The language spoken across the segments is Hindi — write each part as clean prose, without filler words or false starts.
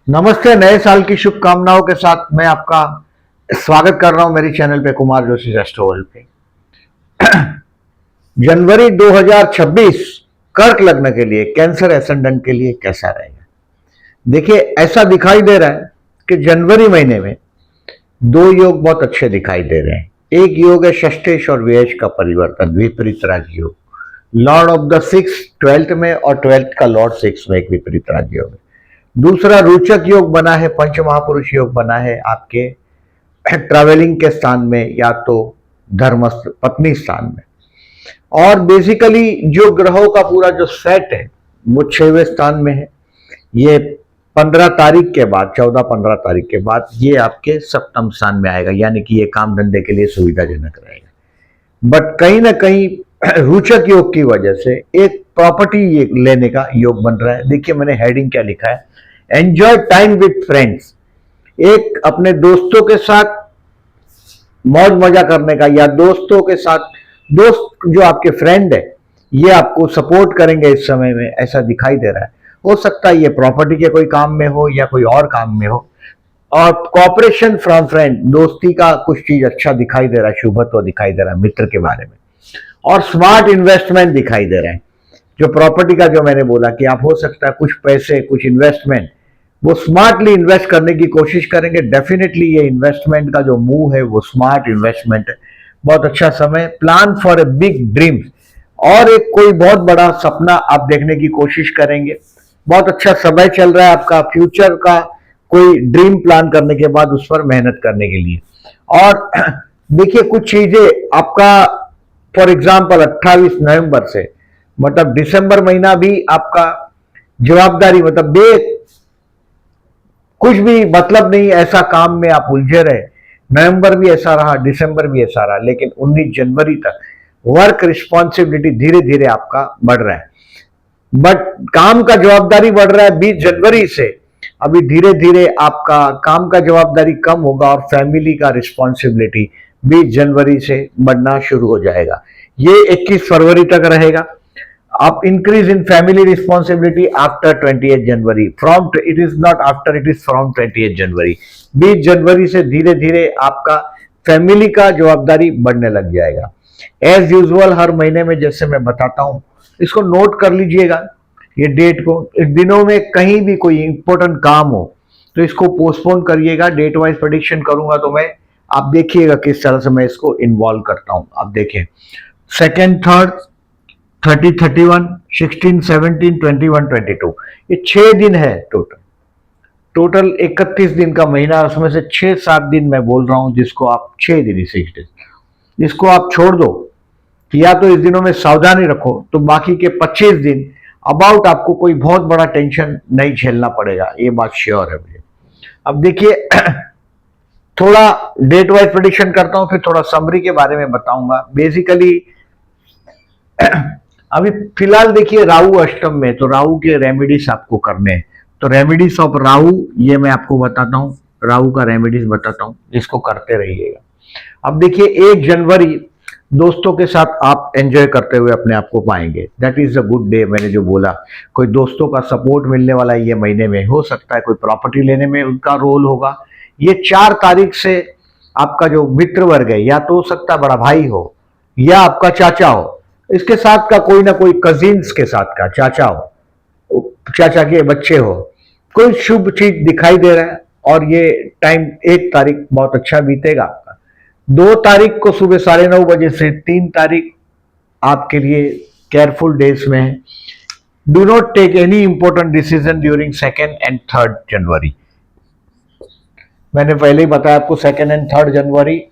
नमस्ते। नए साल की शुभकामनाओं के साथ मैं आपका स्वागत कर रहा हूं मेरे चैनल पे कुमार जोशी एस्ट्रो वर्ल्ड पे। जनवरी 2026 कर्क लग्न के लिए, कैंसर एसेंडेंट के लिए कैसा रहेगा? देखिए, ऐसा दिखाई दे रहा है कि जनवरी महीने में दो योग बहुत अच्छे दिखाई दे रहे हैं। एक योग है षष्ठेश और व्यय का परिवर्तन, विपरीत राजयोग। Lord of the six 12th में और 12th का लॉर्ड 6 में एक विपरीत राजयोग है। दूसरा रोचक योग बना है, पंच महापुरुष योग बना है आपके ट्रैवलिंग के स्थान में या तो धर्म पत्नी स्थान में। और बेसिकली जो ग्रहों का पूरा जो सेट है वो 6वें स्थान में है। ये 15 तारीख के बाद, 14-15 तारीख के बाद ये आपके सप्तम स्थान में आएगा, यानी कि ये काम धंधे के लिए सुविधाजनक रहेगा। बट कहीं ना कहीं रोचक योग की वजह से एक प्रॉपर्टी लेने का योग बन रहा है। देखिए मैंने हेडिंग क्या लिखा है, एंजॉय टाइम विथ फ्रेंड्स। एक अपने दोस्तों के साथ मौज मजा करने का, या दोस्तों के साथ, दोस्त जो आपके फ्रेंड है ये आपको सपोर्ट करेंगे इस समय में, ऐसा दिखाई दे रहा है। हो सकता है ये प्रॉपर्टी के कोई काम में हो या कोई और काम में हो। और कॉपरेशन फ्रॉम फ्रेंड, दोस्ती का कुछ चीज अच्छा दिखाई दे रहा है, शुभत्व दिखाई दे रहा है मित्र के बारे में। और स्मार्ट इन्वेस्टमेंट दिखाई दे रहे हैं। जो प्रॉपर्टी का जो मैंने बोला कि आप हो सकता है कुछ पैसे, कुछ इन्वेस्टमेंट वो स्मार्टली इन्वेस्ट करने की कोशिश करेंगे। डेफिनेटली ये इन्वेस्टमेंट का जो मूव है वो स्मार्ट इन्वेस्टमेंट है। बहुत अच्छा समय, plan for a big dreams, और एक कोई बहुत बड़ा सपना आप देखने की कोशिश करेंगे। बहुत अच्छा समय चल रहा है आपका, फ्यूचर का कोई ड्रीम प्लान करने के बाद उस पर मेहनत करने के लिए। और देखिए कुछ चीजें आपका, फॉर एग्जाम्पल 28 नवंबर से मतलब दिसंबर महीना भी आपका जवाबदारी, मतलब कुछ भी मतलब नहीं ऐसा काम में आप उलझे रहे। नवंबर भी ऐसा रहा, दिसंबर भी ऐसा रहा, लेकिन 19 जनवरी तक वर्क रिस्पॉन्सिबिलिटी धीरे धीरे आपका बढ़ रहा है। बट काम का जवाबदारी बढ़ रहा है 20 जनवरी से। अभी धीरे धीरे आपका काम का जवाबदारी कम होगा और फैमिली का रिस्पॉन्सिबिलिटी 20 जनवरी से बढ़ना शुरू हो जाएगा। ये 21 फरवरी तक रहेगा। आप increase in family responsibility after 28 January, from, it is not after, it is from 28 जनवरी। 20 जनवरी से धीरे धीरे आपका फैमिली का जवाबदारी बढ़ने लग जाएगा। एज यूजुअल हर महीने में जैसे मैं बताता हूं, इसको नोट कर लीजिएगा ये डेट को। इन दिनों में कहीं भी कोई इंपॉर्टेंट काम हो तो इसको पोस्टपोन करिएगा। डेट वाइज प्रेडिक्शन करूंगा तो मैं, आप देखिएगा किस तरह से मैं इसको इन्वॉल्व करता हूं। आप देखें, सेकेंड, थर्ड, 30, 31, 16, 17, 21, 22, ये 6 दिन है टोटल। टोटल 31 दिन का महीना, उसमें से 6-7 दिन मैं बोल रहा हूं जिसको आप 6 दिन, 6 दिन इसको आप छोड़ दो, या तो इस दिनों में सावधानी रखो, तो बाकी के 25 दिन अबाउट आपको कोई बहुत बड़ा टेंशन नहीं झेलना पड़ेगा, ये बात श्योर है मुझे। अब देखिए थोड़ा डेट वाइज प्रेडिक्शन करता हूं, फिर थोड़ा समरी के बारे में बताऊंगा। बेसिकली अभी फिलहाल देखिए राहु अष्टम में, तो राहु के रेमेडीज आपको करने हैं। तो रेमेडीज ऑफ राहु ये मैं आपको बताता हूं, राहु का रेमेडीज बताता हूं, इसको करते रहिएगा। अब देखिए 1 जनवरी दोस्तों के साथ आप एंजॉय करते हुए अपने आप को पाएंगे। That is a good day. मैंने जो बोला, कोई दोस्तों का सपोर्ट मिलने वाला है ये महीने में, हो सकता है कोई प्रॉपर्टी लेने में उनका रोल होगा। ये 4 तारीख से आपका जो मित्र वर्ग है, या तो हो सकता है बड़ा भाई हो या आपका चाचा हो, इसके साथ का कोई ना कोई कजिन्स के साथ का चाचा हो, चाचा के बच्चे हो, कोई शुभ चीज दिखाई दे रहा है। और ये टाइम 1 तारीख बहुत अच्छा बीतेगा आपका। 2 तारीख को सुबह 9:30 बजे से 3 तारीख आपके लिए केयरफुल डेज में है। Do not take any important decision during 2nd and 3rd January. मैंने पहले ही बताया आपको 2nd एंड 3rd जनवरी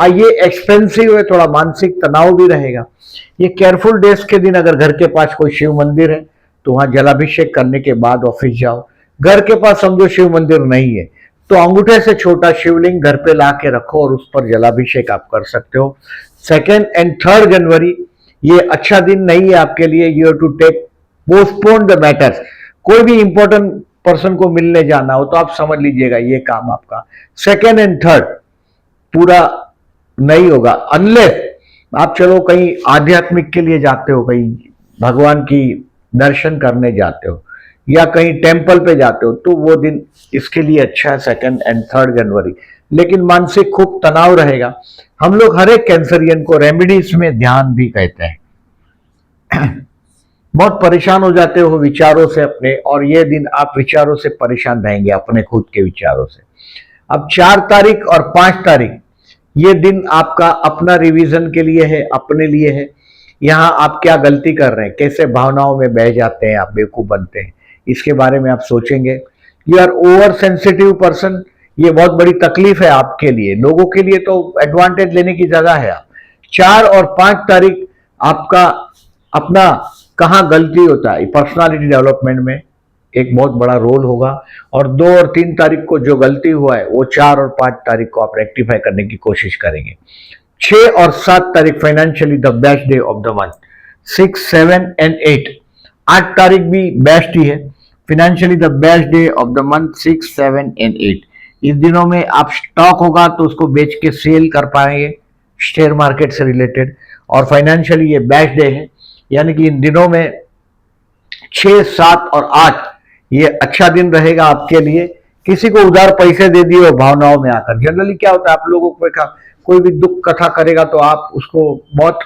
ये एक्सपेंसिव है, थोड़ा मानसिक तनाव भी रहेगा। ये केयरफुल डेज के दिन अगर घर के पास कोई शिव मंदिर है तो वहां जलाभिषेक करने के बाद ऑफिस जाओ। घर के पास समझो शिव मंदिर नहीं है तो अंगूठे से छोटा शिवलिंग घर पे ला के रखो और उस पर जलाभिषेक आप कर सकते हो। 2nd एंड 3rd जनवरी ये अच्छा दिन नहीं है आपके लिए। You have to take postpone the matters. कोई भी इंपॉर्टेंट पर्सन को मिलने जाना हो तो आप समझ लीजिएगा ये काम आपका 2nd एंड 3rd पूरा नहीं होगा। अनलेस आप चलो कहीं आध्यात्मिक के लिए जाते हो, कहीं भगवान की दर्शन करने जाते हो, या कहीं टेम्पल पे जाते हो तो वो दिन इसके लिए अच्छा है, 2 एंड 3 जनवरी। लेकिन मानसिक खूब तनाव रहेगा। हम लोग हर एक कैंसरियन को रेमेडीज में ध्यान भी कहते हैं। बहुत परेशान हो जाते हो विचारों से अपने, और ये दिन आप विचारों से परेशान रहेंगे, अपने खुद के विचारों से। अब 4 तारीख और 5 तारीख ये दिन आपका अपना रिवीजन के लिए है, अपने लिए है। यहाँ आप क्या गलती कर रहे हैं, कैसे भावनाओं में बह जाते हैं, आप बेवकूफ बनते हैं, इसके बारे में आप सोचेंगे। You are over sensitive person, ये बहुत बड़ी तकलीफ है आपके लिए। लोगों के लिए तो एडवांटेज लेने की जगह है। आप 4 और 5 तारीख आपका अपना कहाँ गलती होता है पर्सनालिटी डेवलपमेंट में एक बहुत बड़ा रोल होगा। और 2 और 3 तारीख को जो गलती हुआ है वो 4 और 5 तारीख को आप रेक्टिफाई करने की कोशिश करेंगे। 6 और 7 तारीख financially the best day of the month. 6, 7 and 8, 8 तारीख भी बेस्ट ही है, financially the best day of the month. 6, 7 and 8 इस दिनों में आप स्टॉक होगा तो उसको बेच के सेल कर पाएंगे, शेयर मार्केट से रिलेटेड, और फाइनेंशियली ये बेस्ट डे है। यानी कि इन दिनों में 6, 7 और 8 ये अच्छा दिन रहेगा आपके लिए। किसी को उधार पैसे दे दिए और भावनाओं में आकर, जनरली क्या होता है आप लोगों को कोई भी दुख कथा करेगा तो आप उसको बहुत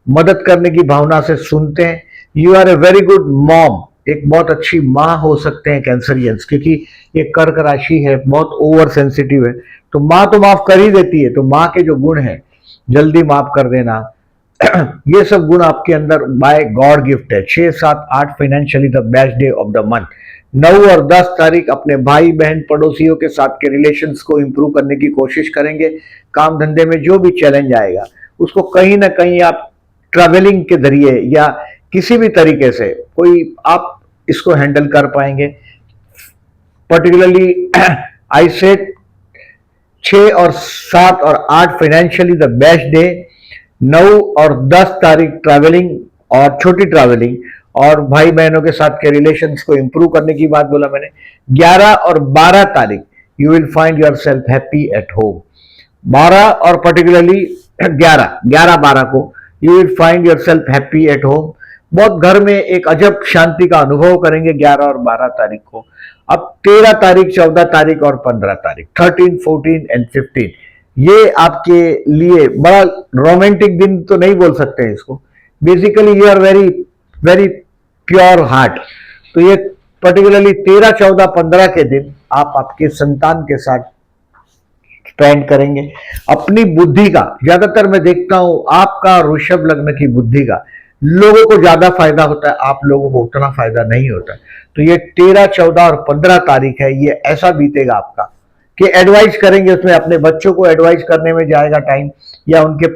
मदद करने की भावना से सुनते हैं। You are a very good mom, एक बहुत अच्छी माँ हो सकते हैं कैंसरियंस, क्योंकि ये कर्क राशि है, बहुत ओवर सेंसिटिव है। तो माँ तो माफ कर ही देती है, तो माँ के जो गुण है, जल्दी माफ कर देना, ये सब गुण आपके अंदर बाय गॉड गिफ्ट है। 6, 7, 8 financially the best day of the month. 9 और 10 तारीख अपने भाई बहन पड़ोसियों के साथ के रिलेशंस को इंप्रूव करने की कोशिश करेंगे। काम धंधे में जो भी चैलेंज आएगा उसको कहीं ना कहीं आप ट्रैवलिंग के जरिए या किसी भी तरीके से कोई आप इसको हैंडल कर पाएंगे। पर्टिकुलरली आई सेड 6 और 7 और 8 फाइनेंशियली द बेस्ट डे। 9 और 10 तारीख ट्रैवलिंग और छोटी ट्रैवलिंग और भाई बहनों के साथ के रिलेशंस को इंप्रूव करने की बात बोला मैंने। 11 और 12 तारीख you will find your self happy at home. 12 और पर्टिकुलरली 11 12 को you will find your self happy at home. बहुत घर में एक अजब शांति का अनुभव करेंगे 11 और 12 तारीख को। अब 13 तारीख, 14 तारीख और 15 तारीख, 13, 14 एंड 15 ये आपके लिए बड़ा रोमांटिक दिन तो नहीं बोल सकते हैं इसको। Basically you are very very pure heart. तो ये पर्टिकुलरली 13, 14, 15 के दिन आप आपके संतान के साथ स्पेंड करेंगे। अपनी बुद्धि का, ज्यादातर मैं देखता हूं आपका वृषभ लग्न की बुद्धि का लोगों को ज्यादा फायदा होता है, आप लोगों को उतना फायदा नहीं होता। तो ये 13, 14 और 15 तारीख है, ये ऐसा बीतेगा आपका कि एडवाइस करेंगे, उसमें अपने बच्चों को एडवाइस करने में जाएगा टाइम, या उनके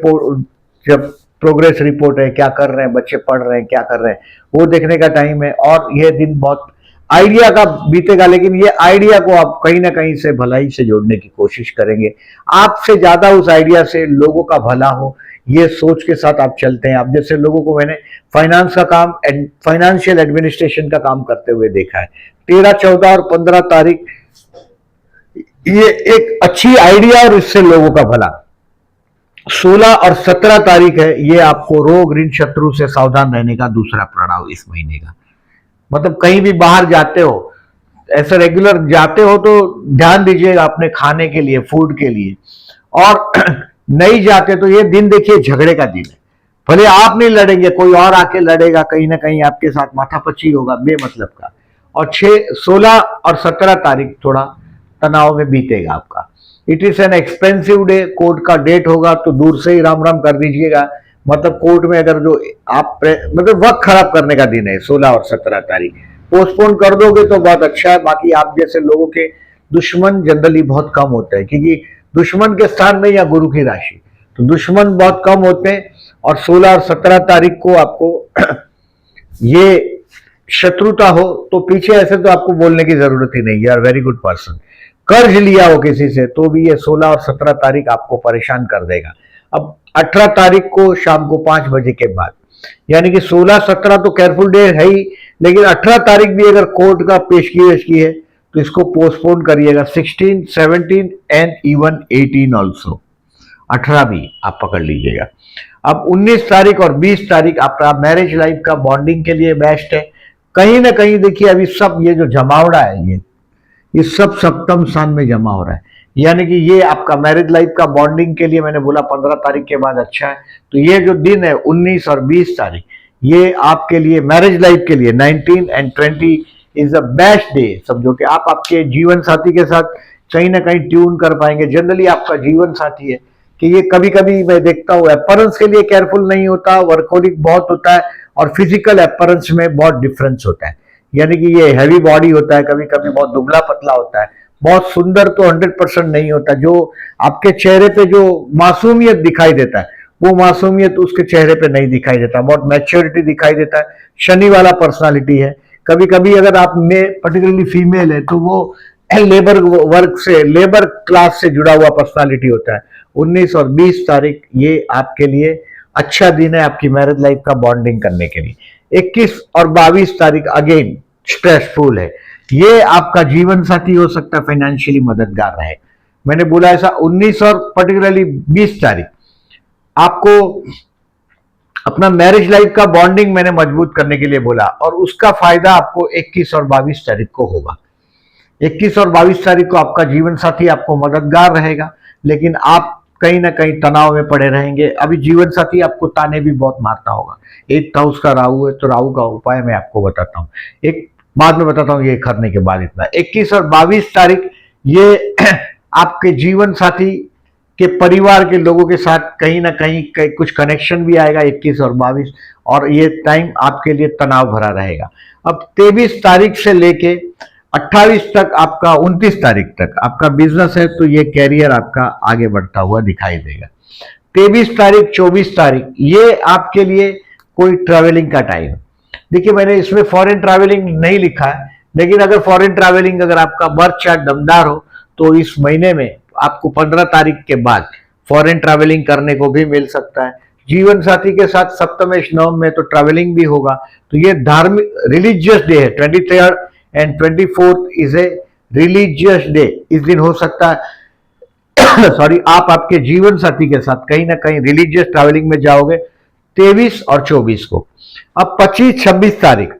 जब प्रोग्रेस रिपोर्ट है, क्या कर रहे हैं बच्चे, पढ़ रहे हैं, क्या कर रहे हैं, वो देखने का टाइम है। और यह दिन बहुत आइडिया का बीतेगा, लेकिन ये आइडिया को आप कहीं ना कहीं से भलाई से जोड़ने की कोशिश करेंगे। आपसे ज्यादा उस आइडिया से लोगों का भला हो, ये सोच के साथ आप चलते हैं। आप जैसे लोगों को मैंने फाइनेंस का काम, फाइनेंशियल एडमिनिस्ट्रेशन का काम करते हुए देखा है। 13, 14 और 15 तारीख ये एक अच्छी आइडिया और इससे लोगों का भला। 16 और 17 तारीख है, ये आपको रोग ऋण शत्रु से सावधान रहने का दूसरा प्रणव इस महीने का। मतलब कहीं भी बाहर जाते हो, ऐसे रेगुलर जाते हो तो ध्यान दीजिएगा अपने खाने के लिए, फूड के लिए। और नहीं जाते तो ये दिन देखिए झगड़े का दिन है। भले आप नहीं लड़ेंगे, कोई और आके लड़ेगा, कहीं ना कहीं आपके साथ माथापच्ची होगा बेमतलब का। और 16 और 17 तारीख थोड़ा तनाव में बीतेगा आपका। It is an expensive day, court का डेट होगा तो दूर से ही राम राम कर दीजिएगा। मतलब कोर्ट में अगर जो आप मतलब वक्त खराब करने का दिन है 16 और 17 तारीख। पोस्टपोन कर दोगे तो बहुत अच्छा है। बाकी आप जैसे लोगों के दुश्मन जनरली बहुत कम होते हैं, क्योंकि दुश्मन के स्थान में या गुरु की राशि, तो दुश्मन बहुत कम होते हैं। और 16 और 17 तारीख को आपको ये शत्रुता हो तो पीछे ऐसे तो आपको बोलने की जरूरत ही नहीं, you are very good person. कर्ज लिया हो किसी से तो भी ये 16 और 17 तारीख आपको परेशान कर देगा। अब 18 तारीख को शाम को 5 बजे के बाद, यानी कि 16, 17 तो केयरफुल डे है ही, लेकिन 18 तारीख भी अगर कोर्ट का पेशगी है तो इसको पोस्टपोन करिएगा। 16, 17 एंड इवन 18 ऑल्सो, 18 भी आप पकड़ लीजिएगा। अब 19 तारीख और 20 तारीख आपका मैरिज लाइफ का बॉन्डिंग के लिए बेस्ट है। कहीं ना कहीं देखिए अभी सब ये जो जमावड़ा है ये सब सप्तम स्थान में जमा हो रहा है, यानी कि ये आपका मैरिज लाइफ का बॉन्डिंग के लिए मैंने बोला 15 तारीख के बाद अच्छा है। तो ये जो दिन है 19 और 20 तारीख, ये आपके लिए मैरिज लाइफ के लिए 19 and 20 is the best day. समझो कि आप आपके जीवन साथी के साथ कहीं ना कहीं ट्यून कर पाएंगे। जनरली आपका जीवन साथी है कि ये कभी कभी मैं देखता हूँ अपीयरेंस के लिए केयरफुल नहीं होता, वर्कहोलिक बहुत होता है, और फिजिकल अपीयरेंस में बहुत डिफरेंस होता है। यानी कि ये हैवी बॉडी होता है, कभी कभी बहुत दुबला पतला होता है, बहुत सुंदर तो 100% नहीं होता। जो आपके चेहरे पे जो मासूमियत दिखाई देता है वो मासूमियत उसके चेहरे पे नहीं दिखाई देता, बहुत मैच्योरिटी दिखाई देता है। शनि वाला पर्सनालिटी है। कभी कभी अगर आप में पर्टिकुलरली फीमेल है तो वो लेबर वर्क से, लेबर क्लास से जुड़ा हुआ पर्सनालिटी होता है। 19 और 20 तारीख ये आपके लिए अच्छा दिन है आपकी मैरिज लाइफ का बॉन्डिंग करने के लिए। 21 और 22 तारीख अगेन स्ट्रेसफुल है। ये आपका जीवन साथी हो सकता है फाइनेंशियली मददगार रहे। मैंने बोला ऐसा 19 और पर्टिकुलरली 20 तारीख आपको अपना मैरिज लाइफ का बॉन्डिंग मैंने मजबूत करने के लिए बोला, और उसका फायदा आपको 21 और 22 तारीख को होगा। 21 और 22 तारीख को आपका जीवन साथी आपको मददगार रहेगा, लेकिन आप कहीं ना कहीं तनाव में पड़े रहेंगे। अभी जीवन साथी आपको ताने भी बहुत मारता होगा। 8th हाउस का राहु है, तो राहु का उपाय मैं आपको बताता हूँ, एक बाद में बताता हूँ ये करने के बाद। इतना 21 और 22 तारीख ये आपके जीवन साथी के परिवार के लोगों के साथ कहीं ना कहीं कुछ कनेक्शन भी आएगा 21 और 22, और ये टाइम आपके लिए तनाव भरा रहेगा। अब 23 तारीख से लेके 28 तक आपका 29 तारीख तक आपका बिजनेस है, तो ये कैरियर आपका आगे बढ़ता हुआ दिखाई देगा। 23 तारीख 24 तारीख ये आपके लिए कोई ट्रैवलिंग का टाइम। देखिए मैंने इसमें फॉरेन ट्रैवलिंग नहीं लिखा है, लेकिन अगर फॉरेन ट्रैवलिंग अगर आपका बर्थ चार्ट दमदार हो तो इस महीने में आपको 15 तारीख के बाद फॉरेन ट्रैवलिंग करने को भी मिल सकता है। जीवन साथी के साथ सप्तमेश नवम में तो ट्रैवलिंग भी होगा। तो ये धार्मिक रिलीजियस डे है। 23 and 24 is a religious day. इस दिन हो सकता है सॉरी आप आपके जीवन साथी के साथ कहीं ना कहीं रिलीजियस ट्रैवलिंग में जाओगे 23 और 24 को। अब 25-26 तारीख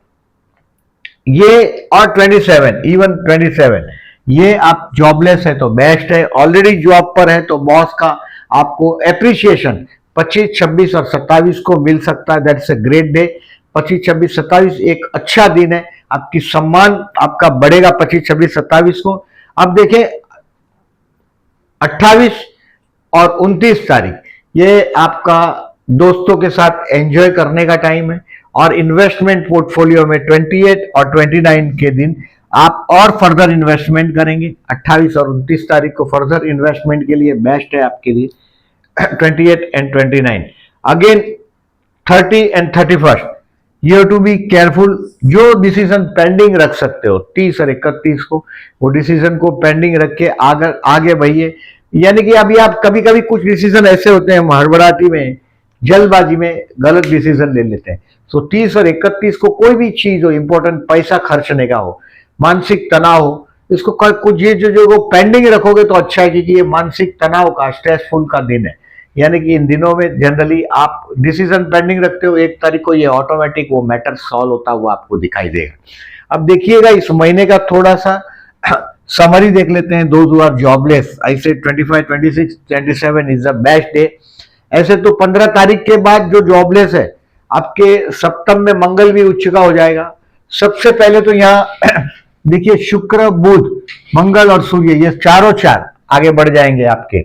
ये और 27 इवन 27 ये आप जॉबलेस है तो बेस्ट है, ऑलरेडी जॉब पर है तो बॉस का आपको एप्रिसिएशन 25, 26 और 27 को मिल सकता है। That's a great day. 25, 26, 27 एक अच्छा दिन है, आपकी सम्मान आपका बढ़ेगा 25, 26, 27 को। अब देखें 28 और 29 तारीख ये आपका दोस्तों के साथ एंजॉय करने का टाइम है, और इन्वेस्टमेंट पोर्टफोलियो में 28 और 29 के दिन आप और फर्दर इन्वेस्टमेंट करेंगे। 28 और 29 तारीख को फर्दर इन्वेस्टमेंट के लिए बेस्ट है आपके लिए। 28 and 29 again 30 and 31 you have to be careful. जो डिसीजन पेंडिंग रख सकते हो 30 और 31 को, वो डिसीजन को पेंडिंग रख के आगे बढ़िए। यानी कि अभी आप कभी कभी कुछ डिसीजन ऐसे होते हैं हड़बड़ाहटी में, जल्दबाजी में गलत डिसीजन ले लेते हैं। सो 30 और 31 को कोई भी चीज हो इंपॉर्टेंट, पैसा खर्चने का हो, मानसिक तनाव हो, इसको कुछ ये जो पेंडिंग रखोगे तो अच्छा है, क्योंकि ये मानसिक तनाव का, स्ट्रेसफुल का दिन है। यानी कि इन दिनों में जनरली आप डिसीजन पेंडिंग रखते हो 1 तारीख को, ये ऑटोमेटिक वो मैटर सॉल्व होता हुआ आपको दिखाई देगा। अब देखिएगा इस महीने का थोड़ा सा समरी देख लेते हैं। दोज हू आर जॉबलेस, आई से 25, 26, 27 इज द बेस्ट डे। ऐसे तो 15 तारीख के बाद जो जॉबलेस है आपके सप्तम में मंगल भी उच्च का हो जाएगा। सबसे पहले तो यहाँ देखिए शुक्र, बुध, मंगल और सूर्य ये चारों चार आगे बढ़ जाएंगे आपके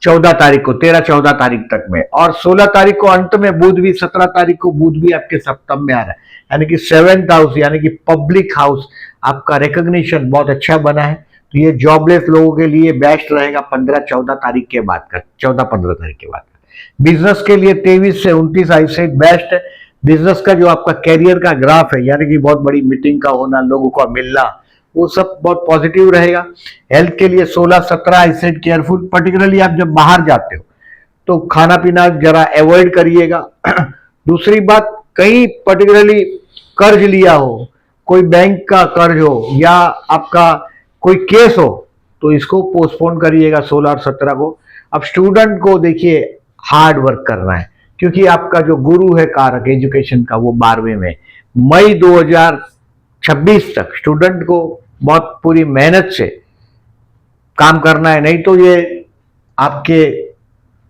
14 तारीख को, 13-14 तारीख तक में, और 16 तारीख को अंत में बुध भी, 17 तारीख को बुध भी आपके सप्तम में आ रहा है। यानी कि 7th हाउस यानी कि पब्लिक हाउस आपका रिकॉग्निशन बहुत अच्छा बना है। तो ये जॉबलेस लोगों के लिए बेस्ट रहेगा 15-14 तारीख के बाद का, 14-15 तारीख के बाद का। बिजनेस के लिए 23 से 29 आई से बेस्ट है। बिजनेस का जो आपका कैरियर का ग्राफ है, यानी कि बहुत बड़ी मीटिंग का होना, लोगों का मिलना, वो सब बहुत पॉजिटिव रहेगा। हेल्थ के लिए 16-17 आई सेड केयरफुल। पर्टिकुलरली आप जब बाहर जाते हो तो खाना पीना जरा अवॉइड करिएगा। दूसरी बात, कहीं पर्टिकुलरली कर्ज लिया हो, कोई बैंक का कर्ज हो या आपका कोई केस हो, तो इसको पोस्टपोन करिएगा 16 और 17 को। अब स्टूडेंट को देखिए हार्ड वर्क करना है, क्योंकि आपका जो गुरु है कारक एजुकेशन का वो 12वें में, मई 2000 26 तक स्टूडेंट को बहुत पूरी मेहनत से काम करना है, नहीं तो ये आपके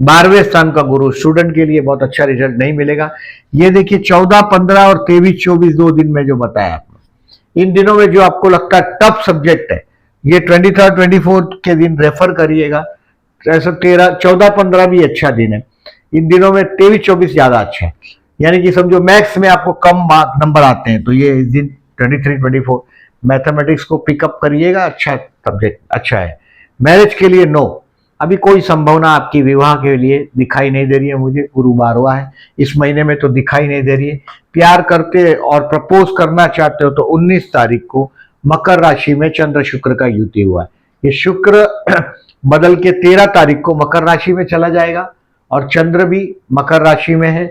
12वें स्थान का गुरु स्टूडेंट के लिए बहुत अच्छा रिजल्ट नहीं मिलेगा। ये देखिए 14, 15 और 23, 24 2 दिन में जो बताया आपने, इन दिनों में जो आपको लगता है टफ सब्जेक्ट है, ये 23, 24 के दिन रेफर करिएगा। ऐसा 13, 14, 15 भी अच्छा दिन है। इन दिनों में 23, 24 ज्यादा अच्छा है, यानी कि समझो मैथ्स में आपको कम मार्क नंबर आते हैं, तो ये इस दिन 23, 24 मैथमेटिक्स को पिकअप करिएगा, अच्छा सब्जेक्ट अच्छा है। मैरिज के लिए नो, अभी कोई संभावना आपकी विवाह के लिए दिखाई नहीं दे रही है मुझे, गुरु 12वां है इस महीने में तो दिखाई नहीं दे रही है। प्यार करते और प्रपोज करना चाहते हो तो 19 तारीख को मकर राशि में चंद्र शुक्र का युति हुआ है। ये शुक्र बदल के 13 तारीख को मकर राशि में चला जाएगा और चंद्र भी मकर राशि में है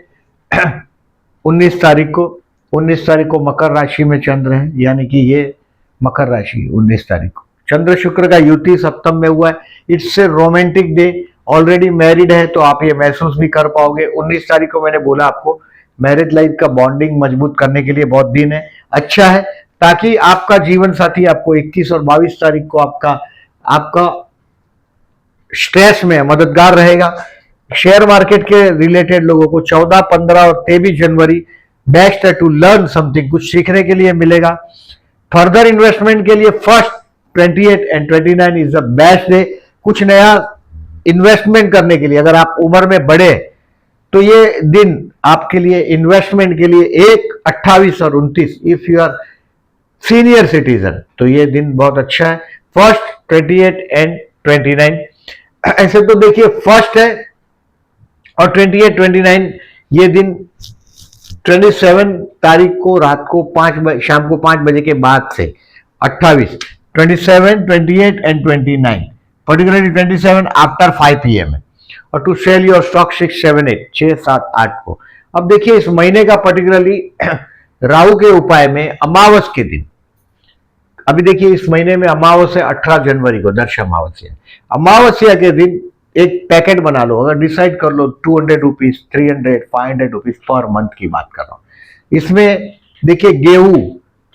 19 तारीख को मकर राशि में चंद्र है, यानी कि ये मकर राशि 19 तारीख को चंद्र शुक्र का युति सप्तम में हुआ है। It's a romantic day, already married है तो आप ये महसूस भी कर पाओगे। 19 तारीख को मैंने बोला आपको मैरिज लाइफ का बॉन्डिंग मजबूत करने के लिए बहुत दिन है, अच्छा है, ताकि आपका जीवन साथी आपको 21 और 22 तारीख को आपका स्ट्रेस में मददगार रहेगा। शेयर मार्केट के रिलेटेड लोगों को 14, 15 और 23 जनवरी बेस्ट है टू लर्न समथिंग, कुछ सीखने के लिए मिलेगा। फर्दर इन्वेस्टमेंट के लिए first 28 and 29 is the best day, कुछ नया इन्वेस्टमेंट करने के लिए। अगर आप उम्र में बढ़े तो ये दिन आपके लिए इन्वेस्टमेंट के लिए 1, 28 और 29, if you are senior citizen तो ये दिन बहुत अच्छा है। फर्स्ट 28 एंड 29, ऐसे तो देखिए फर्स्ट है और 28, 29 ये दिन 27 तारीख को रात को शाम को 5 बजे के बाद से 28, 27, 28 एंड 29, पर्टिकुलरली 27 आफ्टर 5 PM है। और टू सेल योर स्टॉक 6, 7, 8, 6, 7, 8 को। अब देखिए इस महीने का पर्टिकुलरली राहु के उपाय में अमावस के दिन, अभी देखिए इस महीने में अमावस्या 18 जनवरी को दर्श अमावस्या, अमावस्या के दिन एक पैकेट बना लो, अगर डिसाइड कर लो 200 रुपीज, 300, 500 रुपीज पर मंथ की बात कर रहा हूं। इसमें देखिए गेहूं,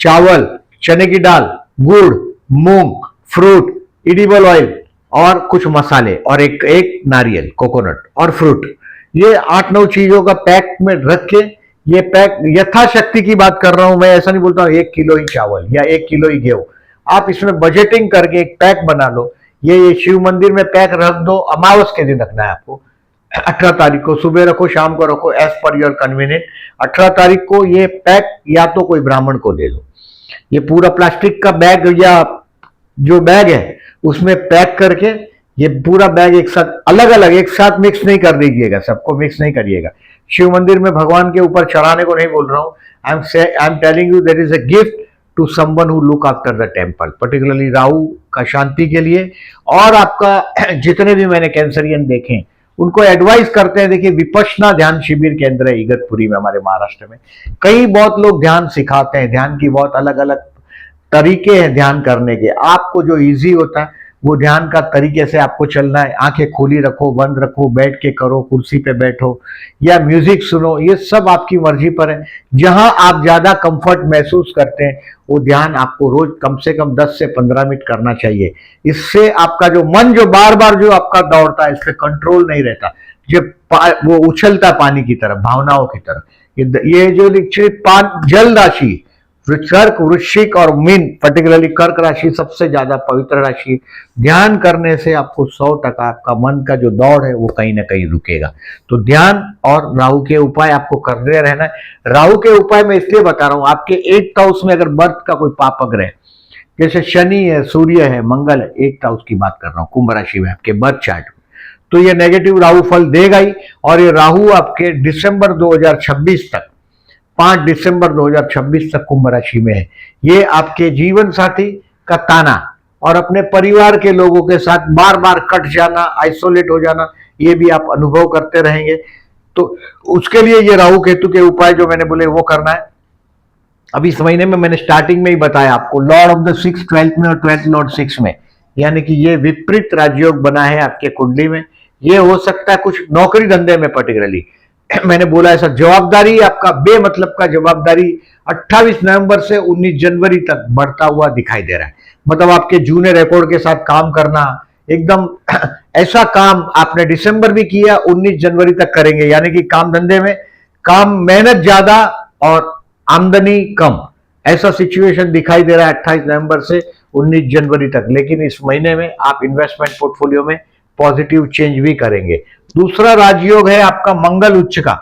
चावल, चने की दाल, गुड़, मूंग, फ्रूट, एडिबल ऑयल और कुछ मसाले और एक नारियल, कोकोनट और फ्रूट, ये 8-9 चीजों का पैक में रख के, ये पैक यथाशक्ति की बात कर रहा हूं मैं, ऐसा नहीं बोलता हूं 1 किलो ही चावल या 1 किलो ही गेहूं, आप इसमें बजटिंग करके एक पैक बना लो। ये शिव मंदिर में पैक रख दो, अमावस के दिन रखना है आपको, 18 तारीख को सुबह रखो, शाम को रखो, एज पर योर कन्वीनियंट। 18 तारीख को ये पैक या तो कोई ब्राह्मण को दे दो, ये पूरा प्लास्टिक का बैग या जो बैग है उसमें पैक करके, ये पूरा बैग एक साथ अलग अलग एक साथ मिक्स नहीं कर दीजिएगा, सबको मिक्स नहीं करिएगा। शिव मंदिर में भगवान के ऊपर चढ़ाने को नहीं बोल रहा हूं, I am telling you that is a gift to someone who look after the temple, particularly Rahu का शांति के लिए। और आपका जितने भी मैंने कैंसरियन देखे उनको एडवाइस करते हैं, देखिए विपश्यना ध्यान शिविर केंद्र है इगतपुरी में हमारे महाराष्ट्र में, कई बहुत लोग ध्यान सिखाते हैं, ध्यान की बहुत अलग अलग तरीके हैं ध्यान करने के, आपको जो इजी होता है वो ध्यान का तरीके से आपको चलना है। आंखें खुली रखो, बंद रखो, बैठ के करो, कुर्सी पे बैठो या म्यूजिक सुनो, ये सब आपकी मर्जी पर है। जहां आप ज्यादा कंफर्ट महसूस करते हैं वो ध्यान आपको रोज कम से कम 10 से 15 मिनट करना चाहिए। इससे आपका जो मन जो बार बार जो आपका दौड़ता है, इस पर कंट्रोल नहीं रहता, जब वो उछलता पानी की तरफ, भावनाओं की तरफ। ये जो जल राशि कर्क, वृश्चिक और मीन, पर्टिकुलरली कर्क राशि सबसे ज्यादा पवित्र राशि, ध्यान करने से आपको 100% आपका मन का जो दौड़ है वो कहीं ना कहीं रुकेगा। तो ध्यान और राहु के उपाय आपको करते रहना है। राहु के उपाय मैं इसलिए बता रहा हूं, आपके 8th हाउस में अगर बर्थ का कोई पापक रहे, जैसे शनि है, सूर्य है, मंगल है, 8th हाउस की बात कर रहा हूं, कुंभ राशि में आपके बर्थ चार्ट में, तो ये नेगेटिव राहु फल देगा ही। और ये राहु आपके दिसंबर 2026 तक, 5 दिसंबर 2026 तक कुंभ राशि में है। ये आपके जीवन साथी का ताना और अपने परिवार के लोगों के साथ बार बार कट जाना, आइसोलेट हो जाना, ये भी आप अनुभव करते रहेंगे। तो उसके लिए ये राहु केतु के उपाय जो मैंने बोले वो करना है। अब इस महीने में मैंने स्टार्टिंग में ही बताया आपको, लॉर्ड ऑफ द 6 12th में और 12th लॉर्ड 6 में, यानी कि ये विपरीत राजयोग बना है आपके कुंडली में। ये हो सकता है कुछ नौकरी धंधे में, पर्टिकुलरली मैंने बोला ऐसा जवाबदारी, आपका बेमतलब का जवाबदारी 28 नवंबर से 19 जनवरी तक बढ़ता हुआ दिखाई दे रहा है। मतलब आपके जूनियर रिकॉर्ड के साथ काम करना, एकदम ऐसा काम आपने दिसंबर भी किया, 19 जनवरी तक करेंगे, यानी कि काम धंधे में काम मेहनत ज्यादा और आमदनी कम, ऐसा सिचुएशन दिखाई दे रहा है 28 नवंबर से 19 जनवरी तक। लेकिन इस महीने में आप इन्वेस्टमेंट पोर्टफोलियो में पॉजिटिव चेंज भी करेंगे। दूसरा राजयोग है आपका मंगल उच्च का।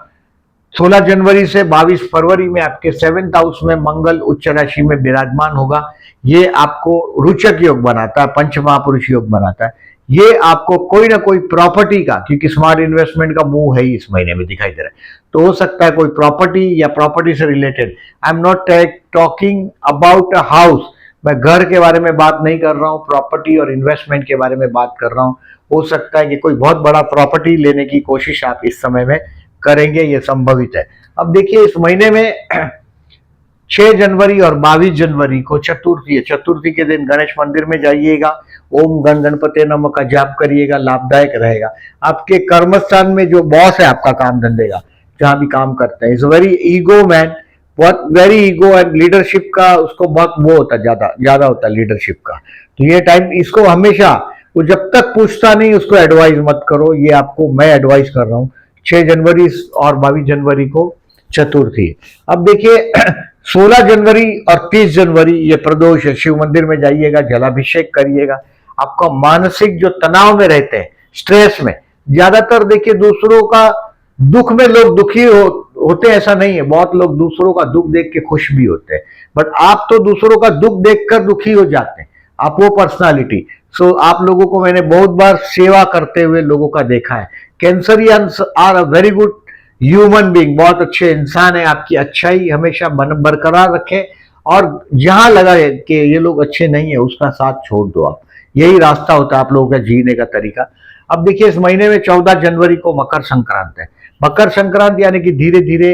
16 जनवरी से 22 फरवरी में आपके 7th हाउस में मंगल उच्च राशि में विराजमान होगा। ये आपको रोचक योग बनाता है, पंच महापुरुष योग बनाता है। ये आपको कोई ना कोई प्रॉपर्टी का, क्योंकि स्मार्ट इन्वेस्टमेंट का मूव है ही इस महीने में दिखाई दे रहा है, तो हो सकता है कोई प्रॉपर्टी या प्रॉपर्टी से related. I am not talking about a house, मैं घर के बारे में बात नहीं कर रहा हूं, प्रॉपर्टी और इन्वेस्टमेंट के बारे में बात कर रहा हूं। हो सकता है कि कोई बहुत बड़ा प्रॉपर्टी लेने की कोशिश आप इस समय में करेंगे, ये संभवित है। अब देखिए इस महीने में 6 जनवरी और 22 जनवरी को चतुर्थी है। चतुर्थी के दिन गणेश मंदिर में जाइएगा, ओम गण गणपते नमः का जाप करिएगा, लाभदायक रहेगा। आपके कर्मस्थान में जो बॉस है आपका काम धंधे का, जहां भी काम करते हैं, इज वेरी ईगो मैन, बहुत वेरी ईगो एंड लीडरशिप का उसको बहुत वो होता है, ज्यादा होता है लीडरशिप का। तो ये टाइम इसको हमेशा, वो जब तक पूछता नहीं उसको एडवाइस मत करो, ये आपको मैं एडवाइस कर रहा हूं। 6 जनवरी और 22 जनवरी को चतुर्थी। अब देखिए 16 जनवरी और 30 जनवरी ये प्रदोष है। शिव मंदिर में जाइएगा, जलाभिषेक करिएगा। आपका मानसिक जो तनाव में रहते हैं, स्ट्रेस में, ज्यादातर देखिए दूसरों का दुख में लोग दुखी होते हैं, ऐसा नहीं है। बहुत लोग दूसरों का दुख देख के खुश भी होते हैं, बट आप तो दूसरों का दुख देखकर दुखी हो जाते हैं, आप वो पर्सनालिटी। सो आप लोगों को मैंने बहुत बार सेवा करते हुए लोगों का देखा है। Cancerians are a very good human being, बहुत अच्छे इंसान है। आपकी अच्छाई हमेशा बरकरार रखें, और जहां लगा है कि ये लोग अच्छे नहीं है उसका साथ छोड़ दो आप। यही रास्ता होता है आप लोगों का जीने का तरीका। अब देखिए इस महीने में 14 जनवरी को मकर संक्रांत है। मकर संक्रांति यानी कि धीरे धीरे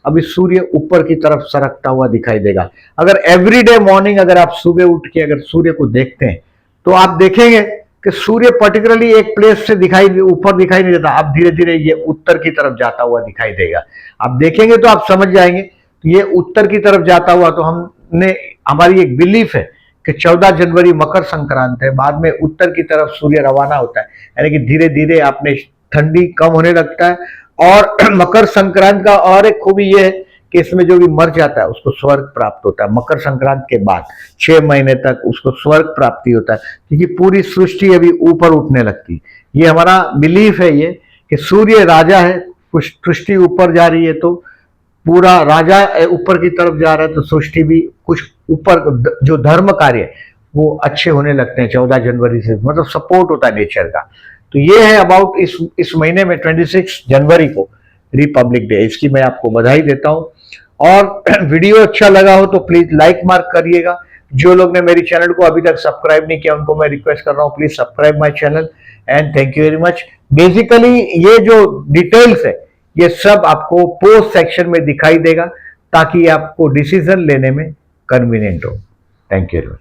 अभी सूर्य ऊपर की तरफ सरकता हुआ दिखाई देगा। अगर एवरीडे मॉर्निंग अगर आप सुबह उठ के अगर सूर्य को देखते हैं तो आप देखेंगे कि सूर्य पर्टिकुलरली एक प्लेस से ऊपर दिखाई नहीं देता, अब धीरे धीरे ये उत्तर की तरफ जाता हुआ दिखाई देगा। आप देखेंगे तो आप समझ जाएंगे ये उत्तर की तरफ जाता हुआ। तो हमारी एक बिलीफ है कि 14 जनवरी मकर संक्रांत है, बाद में उत्तर की तरफ सूर्य रवाना होता है, यानी कि धीरे धीरे आपने ठंडी कम होने लगता है। और मकर संक्रांत का और एक खूबी यह है कि इसमें जो भी मर जाता है उसको स्वर्ग प्राप्त होता है। मकर संक्रांत के बाद 6 महीने तक उसको स्वर्ग प्राप्ति होता है, क्योंकि पूरी सृष्टि अभी ऊपर उठने लगती है। ये हमारा बिलीफ है ये कि सूर्य राजा है, सृष्टि ऊपर जा रही है, तो पूरा राजा ऊपर की तरफ जा रहा है, तो सृष्टि भी कुछ ऊपर, जो धर्म कार्य वो अच्छे होने लगते हैं 14 जनवरी से, मतलब सपोर्ट होता है नेचर का। तो ये है अबाउट इस महीने में 26 जनवरी को रिपब्लिक डे, इसकी मैं आपको बधाई देता हूं। और वीडियो अच्छा लगा हो तो प्लीज लाइक मार्क करिएगा। जो लोग ने मेरी चैनल को अभी तक सब्सक्राइब नहीं किया उनको मैं रिक्वेस्ट कर रहा हूं, please subscribe my channel and thank you very much. Basically ये जो डिटेल्स है ये सब आपको पोस्ट सेक्शन में दिखाई देगा, ताकि आपको डिसीजन लेने में कन्वीनियंट हो। Thank you very much.